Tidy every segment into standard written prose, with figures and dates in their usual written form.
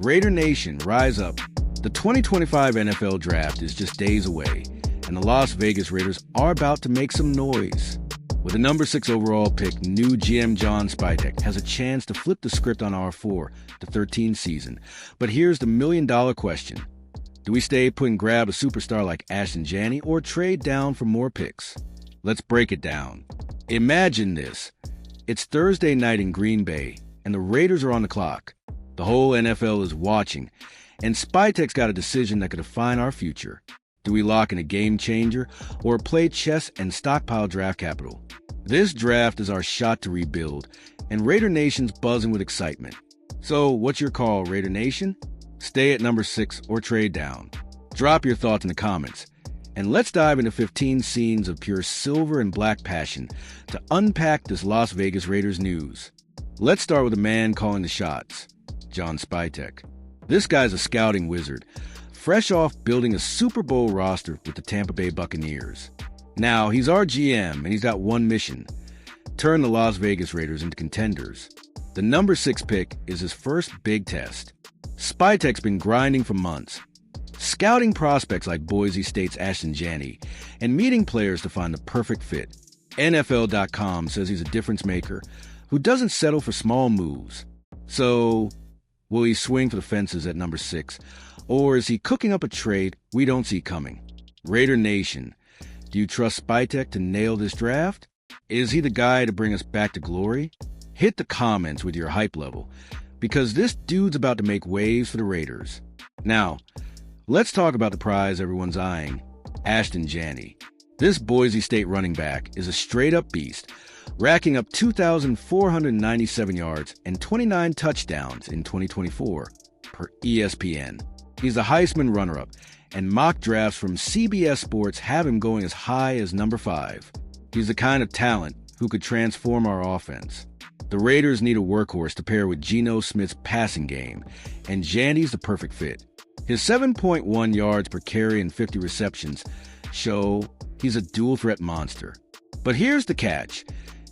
Raider Nation, rise up. The 2025 NFL Draft is just days away, and the Las Vegas Raiders are about to make some noise. With the number 6 overall pick, new GM John Spytek has a chance to flip the script on our 4-13 season. But here's the million-dollar question. Do we stay put and grab a superstar like Ashton Jeanty or trade down for more picks? Let's break it down. Imagine this. It's Thursday night in Green Bay, and the Raiders are on the clock. The whole NFL is watching, and Spytek's got a decision that could define our future. Do we lock in a game changer or play chess and stockpile draft capital? This draft is our shot to rebuild, and Raider Nation's buzzing with excitement. So what's your call, Raider Nation? Stay at number 6 or trade down. Drop your thoughts in the comments. And let's dive into 15 scenes of pure silver and black passion to unpack this Las Vegas Raiders news. Let's start with a man calling the shots, John Spytek. This guy's a scouting wizard, fresh off building a Super Bowl roster with the Tampa Bay Buccaneers. Now, he's our GM, and he's got one mission: turn the Las Vegas Raiders into contenders. The number 6 pick is his first big test. Spytek's been grinding for months, scouting prospects like Boise State's Ashton Jeanty, and meeting players to find the perfect fit. NFL.com says he's a difference maker who doesn't settle for small moves. So, will he swing for the fences at number 6, or is he cooking up a trade we don't see coming? Raider Nation, do you trust Spytek to nail this draft? Is he the guy to bring us back to glory? Hit the comments with your hype level, because this dude's about to make waves for the Raiders. Now, let's talk about the prize everyone's eyeing, Ashton Jeanty. This Boise State running back is a straight-up beast, racking up 2,497 yards and 29 touchdowns in 2024 per ESPN. He's a Heisman runner-up, and mock drafts from CBS Sports have him going as high as number 5. He's the kind of talent who could transform our offense. The Raiders need a workhorse to pair with Geno Smith's passing game, and Jeanty's the perfect fit. His 7.1 yards per carry and 50 receptions show he's a dual-threat monster. But here's the catch.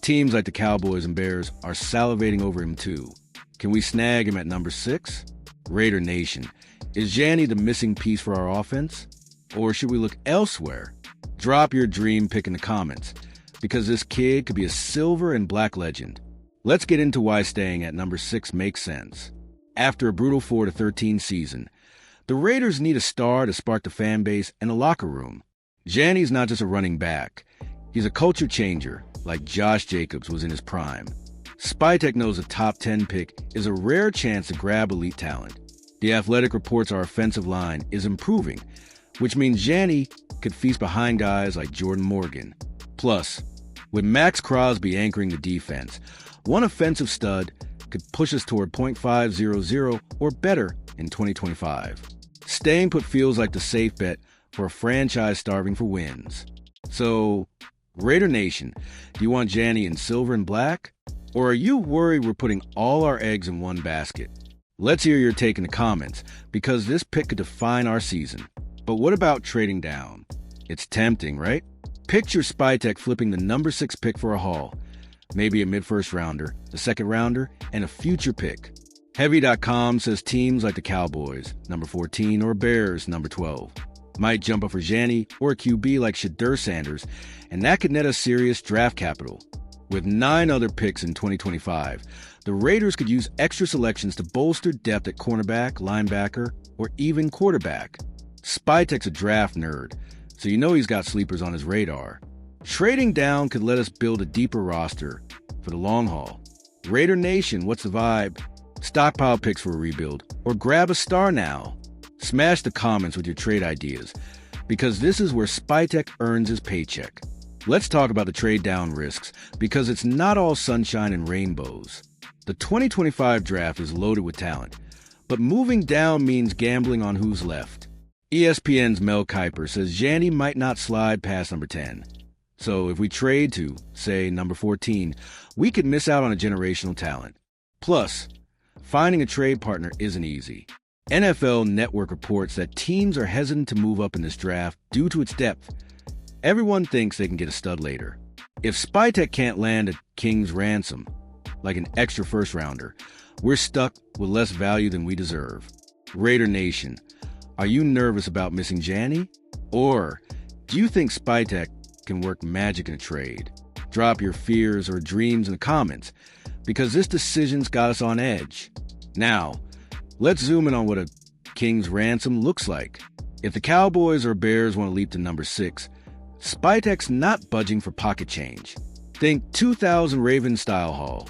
Teams like the Cowboys and Bears are salivating over him too. Can we snag him at number 6? Raider Nation, is Jeanty the missing piece for our offense? Or should we look elsewhere? Drop your dream pick in the comments, because this kid could be a silver and black legend. Let's get into why staying at number 6 makes sense. After a brutal 4-13 season, the Raiders need a star to spark the fan base and the locker room. Jeanty's not just a running back. He's a culture changer, like Josh Jacobs was in his prime. Spytek knows a top 10 pick is a rare chance to grab elite talent. The Athletic reports our offensive line is improving, which means Jeanty could feast behind guys like Jordan Morgan. Plus, with Max Crosby anchoring the defense, one offensive stud could push us toward .500 or better in 2025. Staying put feels like the safe bet for a franchise starving for wins. So, Raider Nation, do you want Jeanty in silver and black? Or are you worried we're putting all our eggs in one basket? Let's hear your take in the comments, because this pick could define our season. But what about trading down? It's tempting, right? Picture Spytek flipping the number 6 pick for a haul. Maybe a mid-first rounder, a second rounder, and a future pick. Heavy.com says teams like the Cowboys, number 14, or Bears, number 12, might jump up for Jeanty or a QB like Shadur Sanders, and that could net us serious draft capital. With 9 other picks in 2025, the Raiders could use extra selections to bolster depth at cornerback, linebacker, or even quarterback. Spytek's a draft nerd, so you know he's got sleepers on his radar. Trading down could let us build a deeper roster for the long haul. Raider Nation, what's the vibe? Stockpile picks for a rebuild, or grab a star now. Smash the comments with your trade ideas, because this is where Spytek earns his paycheck. Let's talk about the trade down risks, because it's not all sunshine and rainbows. The 2025 draft is loaded with talent, but moving down means gambling on who's left. ESPN's Mel Kiper says Jeanty might not slide past number 10. So if we trade to, say, number 14, we could miss out on a generational talent. Plus, finding a trade partner isn't easy. NFL Network reports that teams are hesitant to move up in this draft due to its depth. Everyone thinks they can get a stud later. If Spytek can't land a king's ransom, like an extra first-rounder, We're stuck with less value than we deserve. Raider Nation, are you nervous about missing Jeanty? Or do you think Spytek can work magic in a trade? Drop your fears or dreams in the comments, because this decision's got us on edge. Now, let's zoom in on what a king's ransom looks like. If the Cowboys or Bears want to leap to number 6, Spytek's not budging for pocket change. Think 2000 Ravens-style haul.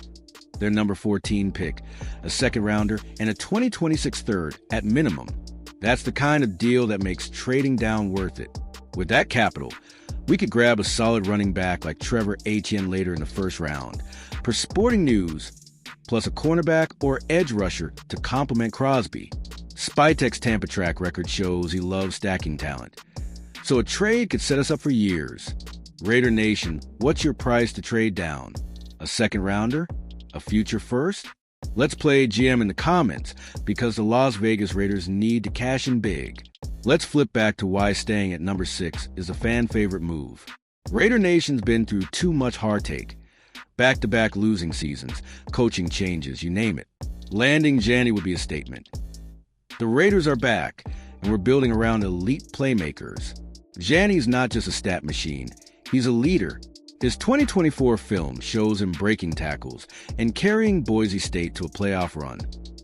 Their number 14 pick, a second-rounder, and a 2026 third at minimum. That's the kind of deal that makes trading down worth it. With that capital, we could grab a solid running back like Trevor Etienne later in the first round. Per Sporting News, plus a cornerback or edge rusher to complement Crosby. Spytek's Tampa track record shows he loves stacking talent. So a trade could set us up for years. Raider Nation, what's your price to trade down? A second rounder? A future first? Let's play GM in the comments, because the Las Vegas Raiders need to cash in big. Let's flip back to why staying at number 6 is a fan favorite move. Raider Nation's been through too much heartache. Back-to-back losing seasons, coaching changes, you name it. Landing Jeanty would be a statement. The Raiders are back, and we're building around elite playmakers. Jeanty's not just a stat machine, he's a leader. His 2024 film shows him breaking tackles and carrying Boise State to a playoff run.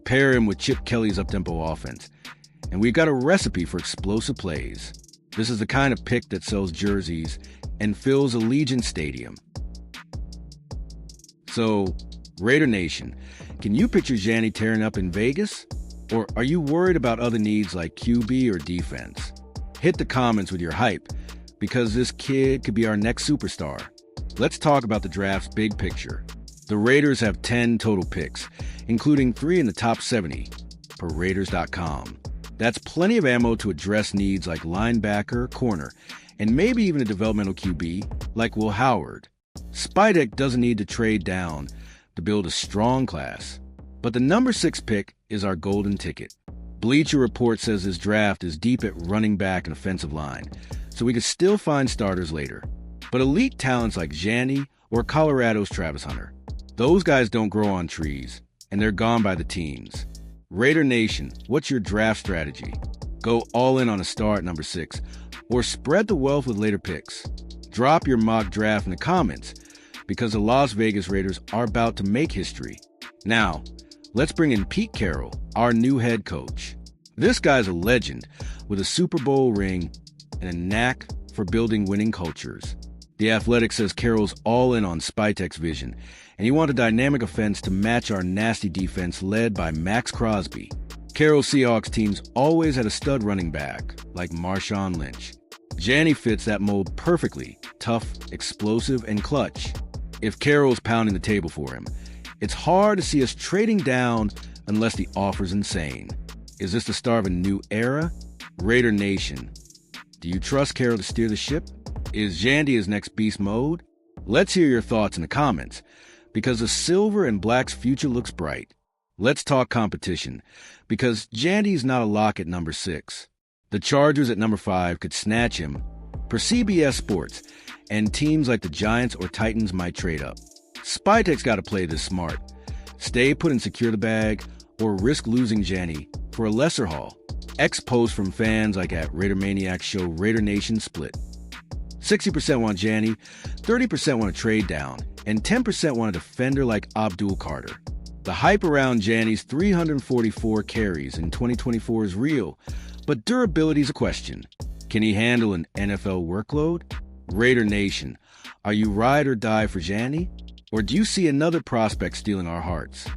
Pair him with Chip Kelly's up-tempo offense, and we've got a recipe for explosive plays. This is the kind of pick that sells jerseys and fills Allegiant Stadium. So, Raider Nation, can you picture Jeanty tearing up in Vegas? Or are you worried about other needs like QB or defense? Hit the comments with your hype, because this kid could be our next superstar. Let's talk about the draft's big picture. The Raiders have 10 total picks, including 3 in the top 70, per Raiders.com. That's plenty of ammo to address needs like linebacker, corner, and maybe even a developmental QB like Will Howard. Spytek doesn't need to trade down to build a strong class. But the number 6 pick is our golden ticket. Bleacher Report says this draft is deep at running back and offensive line, so we could still find starters later. But elite talents like Jeanty or Colorado's Travis Hunter, those guys don't grow on trees, and they're gone by the teams. Raider Nation, what's your draft strategy? Go all in on a star at number 6, or spread the wealth with later picks. Drop your mock draft in the comments, because the Las Vegas Raiders are about to make history. Now, let's bring in Pete Carroll, our new head coach. This guy's a legend with a Super Bowl ring and a knack for building winning cultures. The Athletic says Carroll's all in on Spytek's vision, and he wants a dynamic offense to match our nasty defense led by Max Crosby. Carroll's Seahawks teams always had a stud running back, like Marshawn Lynch. Jeanty fits that mold perfectly, tough, explosive, and clutch. If Carroll's pounding the table for him, it's hard to see us trading down unless the offer's insane. Is this the start of a new era? Raider Nation, do you trust Carroll to steer the ship? Is Jeanty his next beast mode? Let's hear your thoughts in the comments, because the silver and black's future looks bright. Let's talk competition, because Jeanty's not a lock at number 6. The Chargers at number 5 could snatch him, per CBS Sports, and teams like the Giants or Titans might trade up. Spytek's got to play this smart. Stay put and secure the bag, or risk losing Jeanty for a lesser haul. Posts from fans like at Raider Maniacs show Raider Nation split. 60% want Jeanty, 30% want to trade down, and 10% want a defender like Abdul Carter. The hype around Jeanty's 344 carries in 2024 is real, but durability's a question. Can he handle an NFL workload? Raider Nation, are you ride or die for Jeanty? Or do you see another prospect stealing our hearts?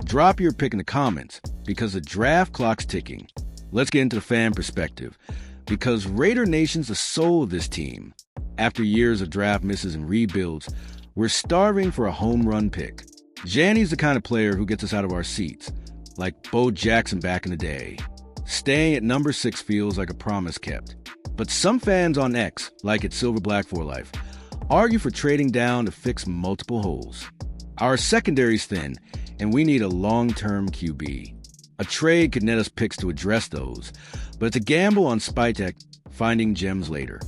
Drop your pick in the comments, because the draft clock's ticking. Let's get into the fan perspective, because Raider Nation's the soul of this team. After years of draft misses and rebuilds, we're starving for a home run pick. Jeanty's the kind of player who gets us out of our seats, like Bo Jackson back in the day. Staying at number 6 feels like a promise kept. But some fans on X, like at Silver Black for Life, argue for trading down to fix multiple holes. Our secondary's thin, and we need a long-term QB. A trade could net us picks to address those, but it's a gamble on Spytek finding gems later.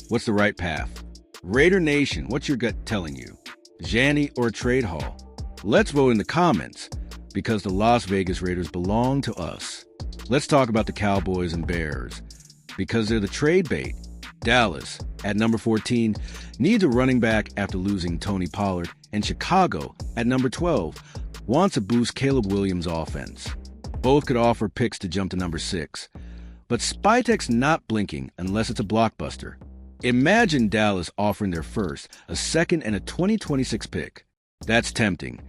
What's the right path? Raider Nation, what's your gut telling you? Jeanty or a trade haul? Let's vote in the comments, because the Las Vegas Raiders belong to us. Let's talk about the Cowboys and Bears, because they're the trade bait. Dallas, at number 14, needs a running back after losing Tony Pollard, and Chicago, at number 12, wants to boost Caleb Williams' offense. Both could offer picks to jump to number 6. But Spytek's not blinking unless it's a blockbuster. Imagine Dallas offering their first, a second, and a 2026 pick. That's tempting.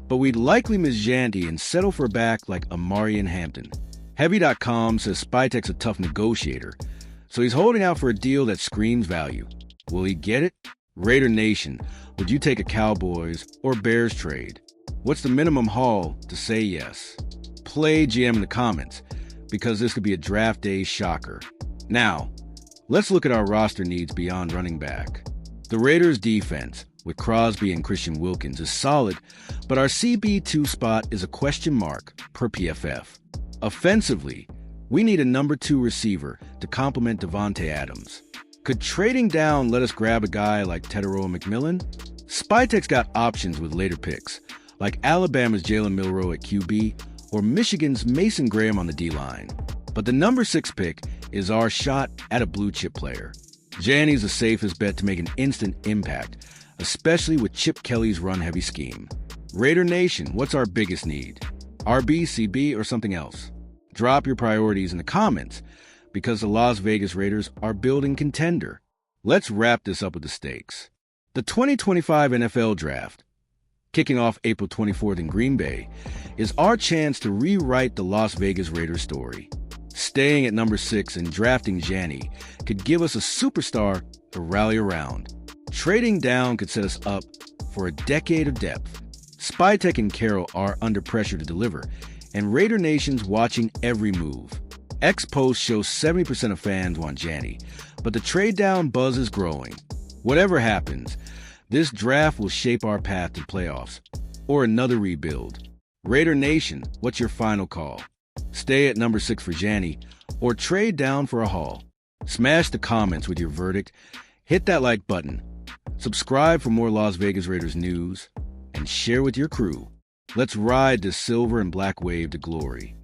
But we'd likely miss Jeanty and settle for a back like Amari and Hampton. Heavy.com says Spytek's a tough negotiator, so he's holding out for a deal that screams value. Will he get it? Raider Nation, would you take a Cowboys or Bears trade? What's the minimum haul to say yes? Play GM in the comments, because this could be a draft day shocker. Now, let's look at our roster needs beyond running back. The Raiders' defense, with Crosby and Christian Wilkins, is solid, but our CB2 spot is a question mark per PFF. Offensively, we need a number 2 receiver to complement Devontae Adams. Could trading down let us grab a guy like Tetairoa McMillan? Spytek's got options with later picks, like Alabama's Jalen Milroe at QB or Michigan's Mason Graham on the D-line. But the number 6 pick is our shot at a blue-chip player. Jeanty's the safest bet to make an instant impact, especially with Chip Kelly's run-heavy scheme. Raider Nation, what's our biggest need? RB, CB, or something else? Drop your priorities in the comments, because the Las Vegas Raiders are building contender. Let's wrap this up with the stakes. The 2025 NFL Draft, kicking off April 24th in Green Bay, is our chance to rewrite the Las Vegas Raiders story. Staying at number 6 and drafting Jeanty could give us a superstar to rally around. Trading down could set us up for a decade of depth. Spytek and Carroll are under pressure to deliver, and Raider Nation's watching every move. X-Post shows 70% of fans want Jeanty, but the trade-down buzz is growing. Whatever happens, this draft will shape our path to playoffs, or another rebuild. Raider Nation, what's your final call? Stay at number 6 for Jeanty, or trade down for a haul? Smash the comments with your verdict, hit that like button, subscribe for more Las Vegas Raiders news, and share with your crew. Let's ride this silver and black wave to glory.